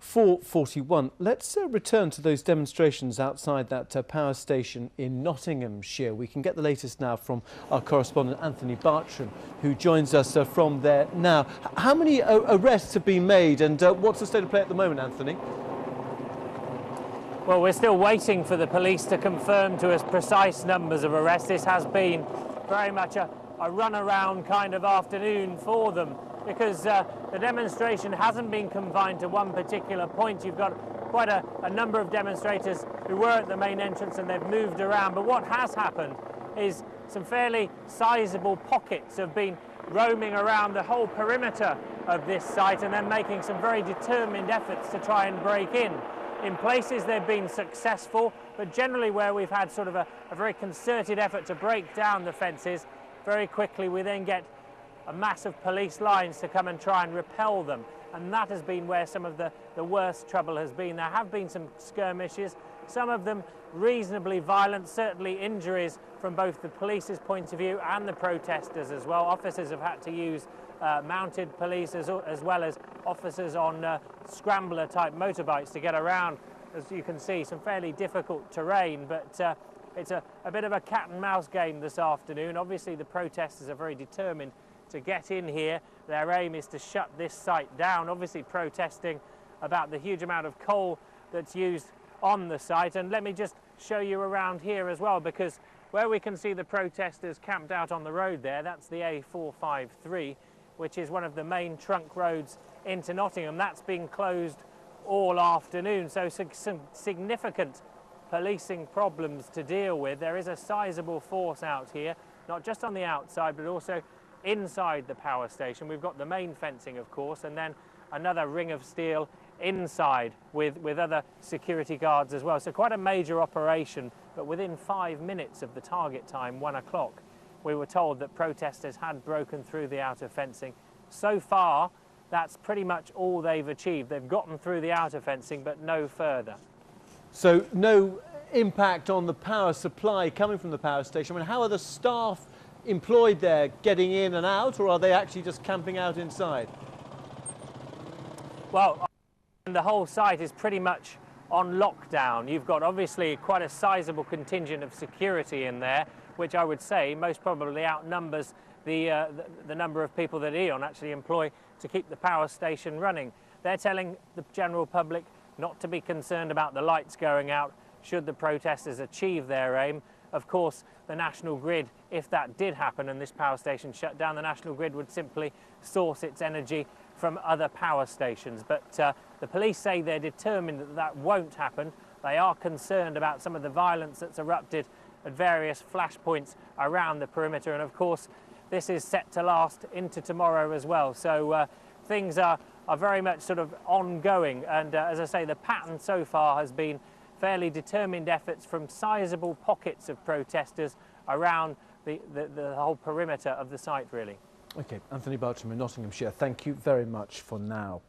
4:41. Let's return to those demonstrations outside that power station in Nottinghamshire. We can get the latest now from our correspondent Anthony Bartram, who joins us from there now. How many arrests have been made, and what's the state of play at the moment, Anthony? Well, we're still waiting for the police to confirm to us precise numbers of arrests. This has been very much a run-around kind of afternoon for them, because the demonstration hasn't been confined to one particular point. You've got quite a number of demonstrators who were at the main entrance and they've moved around. But what has happened is some fairly sizable pockets have been roaming around the whole perimeter of this site and then making some very determined efforts to try and break in. In places they've been successful, but generally where we've had sort of a very concerted effort to break down the fences, very quickly we then get a mass of police lines to come and try and repel them. And that has been where some of the worst trouble has been. There have been some skirmishes, some of them reasonably violent, certainly injuries from both the police's point of view and the protesters as well. Officers have had to use mounted police as well as officers on scrambler type motorbikes to get around. As you can see, some fairly difficult terrain, but it's a bit of a cat and mouse game this afternoon. Obviously the protesters are very determined to get in here. Their aim is to shut this site down, obviously protesting about the huge amount of coal that's used on the site. And let me just show you around here as well, because where we can see the protesters camped out on the road there, that's the A453, which is one of the main trunk roads into Nottingham. That's been closed all afternoon, so some significant policing problems to deal with. There is a sizable force out here, not just on the outside, but also inside the power station. We've got the main fencing, of course, and then another ring of steel inside with other security guards as well. So quite a major operation, but within 5 minutes of the target time, 1 o'clock, we were told that protesters had broken through the outer fencing. So far, that's pretty much all they've achieved. They've gotten through the outer fencing, but no further. So no impact on the power supply coming from the power station. I mean, how are the staff employed there getting in and out, or are they actually just camping out inside? Well, the whole site is pretty much on lockdown. You've got obviously quite a sizable contingent of security in there, which I would say most probably outnumbers the number of people that E.ON actually employ to keep the power station running. They're telling the general public not to be concerned about the lights going out should the protesters achieve their aim. Of course, the national grid, if that did happen and this power station shut down, the national grid would simply source its energy from other power stations. But the police say they're determined that that won't happen. They are concerned about some of the violence that's erupted at various flashpoints around the perimeter, and of course this is set to last into tomorrow as well. So things are very much sort of ongoing, and as I say, the pattern so far has been fairly determined efforts from sizable pockets of protesters around the whole perimeter of the site, really. Okay, Anthony Bartram in Nottinghamshire, thank you very much for now.